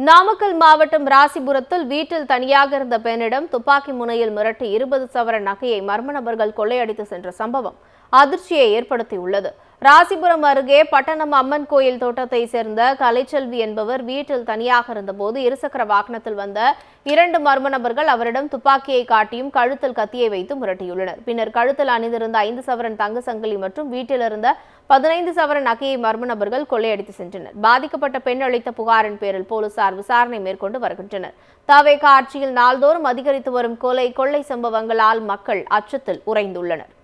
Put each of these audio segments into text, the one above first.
நாமக்கல் மாவட்டம் ராசிபுரத்தில் வீட்டில் தனியாக இருந்த பெண்ணிடம் துப்பாக்கி முனையில் மிரட்டி 20 சவரன் நகையை மர்ம நபர்கள் கொள்ளையடித்து சென்ற சம்பவம் அதிர்ச்சியை ஏற்படுத்தியுள்ளது. ராசிபுரம் அருகே பட்டணம் அம்மன் கோயில் தோட்டத்தை சேர்ந்த கலைச்செல்வி என்பவர் வீட்டில் தனியாக இருந்தபோது இருசக்கர வாகனத்தில் வந்த 2 மர்ம நபர்கள் அவரிடம் துப்பாக்கியை காட்டியும் கழுத்தில் கத்தியை வைத்து மிரட்டியுள்ளனர். பின்னர் கழுத்தில் அணிந்திருந்த 5 சவரன் தங்க சங்கிலி மற்றும் வீட்டில் இருந்த 15 சவரன் நகையை மர்ம நபர்கள் கொள்ளையடித்து சென்றனர். பாதிக்கப்பட்ட பெண் அளித்த புகாரின் பேரில் போலீசார் விசாரணை மேற்கொண்டு வருகின்றனர். தவேக ஆட்சியில் நாள்தோறும் அதிகரித்து வரும் கொள்ளை சம்பவங்களால் மக்கள் அச்சத்தில் உறைந்துள்ளனர்.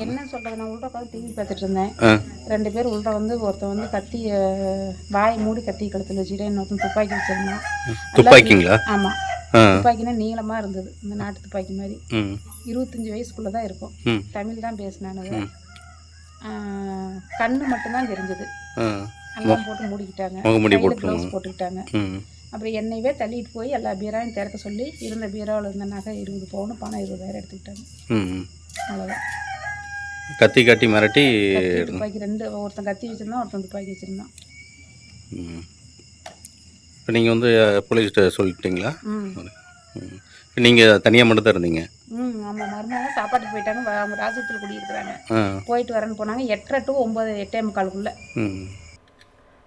என்ன சொல்றது, நான் உள்ள உட்காந்து டிவி பார்த்துட்டு இருந்தேன். 2 பேர் உள்ள வந்து ஒருத்தன் வந்து கத்தி வாய் மூடி கத்தி கழுத்தில் வச்சுக்கிட்டே இன்னொருத்தன் துப்பாக்கி வச்சிருந்தான். துப்பாக்கிங்களா? ஆமா, துப்பாக்கினா நீளமா இருந்தது, இந்த நாட்டு துப்பாக்கி மாதிரி. 25 வயசுக்குள்ளதான் இருக்கும். தமிழ் தான் பேசினானுங்க. கண்ணு மட்டும்தான் தெரிஞ்சது. எல்லாம் போட்டு மூடிக்கிட்டாங்க, க்ளவுஸ் போட்டுக்கிட்டாங்க. அப்புறம் என்னையவே தள்ளிட்டு போய் எல்லா பீராவையும் திறக்க சொல்லி இருந்த பீராவில் இருந்த நகை 20 பவுன், பணம் 20,000 எடுத்துக்கிட்டாங்க. அவ்வளோதான். கத்தி காட்டி மிரட்டி துப்பாக்கி 2 ஒருத்தன் கத்தி வச்சிருந்தான், ஒருத்தன் துப்பாக்கி வச்சிருந்தான். இப்போ நீங்கள் வந்து போலீஸ்கிட்ட சொல்லிட்டீங்களா? நீங்கள் தனியாக மட்டும் தான் இருந்தீங்க? ஆமாம், மறுநாள் சாப்பாட்டுக்கு போயிட்டாங்க. அவங்க ராஜத்தில் குடியிருக்கிறாங்க. போயிட்டு வரேன்னு போனாங்க. 8:30 to 9, 8:45.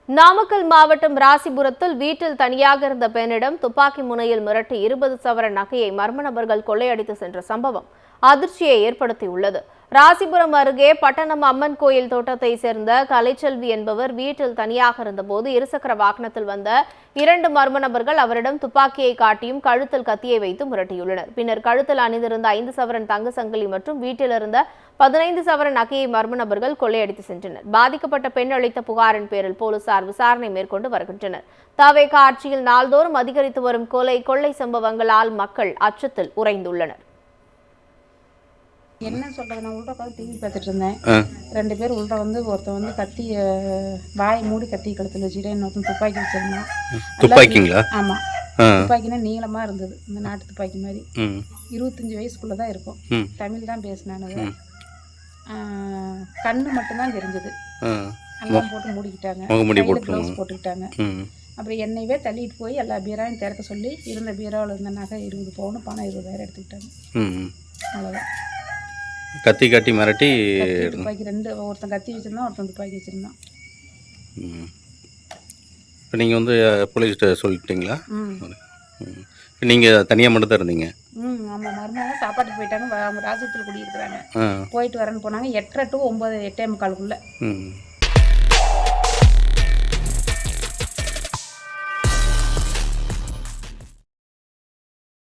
நாமக்கல் மாவட்டம் ராசிபுரத்தில் வீட்டில் தனியாக இருந்த பெண்ணிடம் துப்பாக்கி முனையில் மிரட்டி 20 சவரன் நகையை மர்ம நபர்கள் கொள்ளையடித்து சென்ற சம்பவம் அதிர்ச்சியை ஏற்படுத்தியுள்ளது. ராசிபுரம் அருகே பட்டணம் அம்மன் கோயில் தோட்டத்தை சேர்ந்த கலைச்செல்வி என்பவர் வீட்டில் தனியாக இருந்தபோது இருசக்கர வாகனத்தில் வந்த 2 மர்ம நபர்கள் அவரிடம் துப்பாக்கியை காட்டியும் கழுத்தில் கத்தியை வைத்து மிரட்டியுள்ளனர். பின்னர் கழுத்தில் அணிந்திருந்த 5 சவரன் தங்க சங்கிலி மற்றும் வீட்டில் இருந்த 15 சவரன் நகையை மர்ம நபர்கள் கொள்ளையடித்து சென்றனர். பாதிக்கப்பட்ட பெண் அளித்த புகாரின் பேரில் போலீசார் விசாரணை மேற்கொண்டு வருகின்றனர். தவேக ஆட்சியில் நாள்தோறும் அதிகரித்து வரும் கொள்ளை சம்பவங்களால் மக்கள் அச்சத்தில் உறைந்துள்ளனர். என்ன சொல்றது, நான் உள்ள உட்காந்து டிவி பார்த்துட்டு இருந்தேன். 2 பேர் உள்ள வந்து ஒருத்தன் வந்து கத்தி வாய் மூடி கத்தி கழுத்தில் வச்சுக்கிட்டே இன்னொருத்தன் துப்பாக்கி வச்சிருந்தான். துப்பாக்கிங்களா? ஆமா, துப்பாக்கினா நீளமா இருந்தது, இந்த நாட்டு துப்பாக்கி மாதிரி. 25 வயசுக்குள்ளதான் இருக்கும். தமிழ் தான் பேசினானுங்க. கண்ணு மட்டும்தான் தெரிஞ்சது. எல்லாம் போட்டு மூடிக்கிட்டாங்க, க்ளவுஸ் போட்டுக்கிட்டாங்க. அப்புறம் என்னையவே தள்ளிட்டு போய் எல்லா பீராவையும் திறக்க சொல்லி இருந்த பீராவில் இருந்த நகை 20 பவுன், பணம் 20,000 எடுத்துக்கிட்டாங்க. அவ்வளோதான். கத்தி காட்டி மிரட்டி துப்பாக்கி 2 ஒருத்தன் கத்தி வச்சிருந்தான், ஒருத்தன் துப்பாக்கி வச்சிருந்தான். இப்போ நீங்கள் வந்து போலீஸ்கிட்ட சொல்லிட்டீங்களா? நீங்கள் தனியாக மட்டும் தான் இருந்தீங்க? ஆமாம், மறுநாள் சாப்பாட்டுக்கு போயிட்டாங்க. அவங்க ராஜத்தில் குடியிருக்கிறாங்க. போயிட்டு வரேன்னு போனாங்க. 8:30 to 9, 8:45.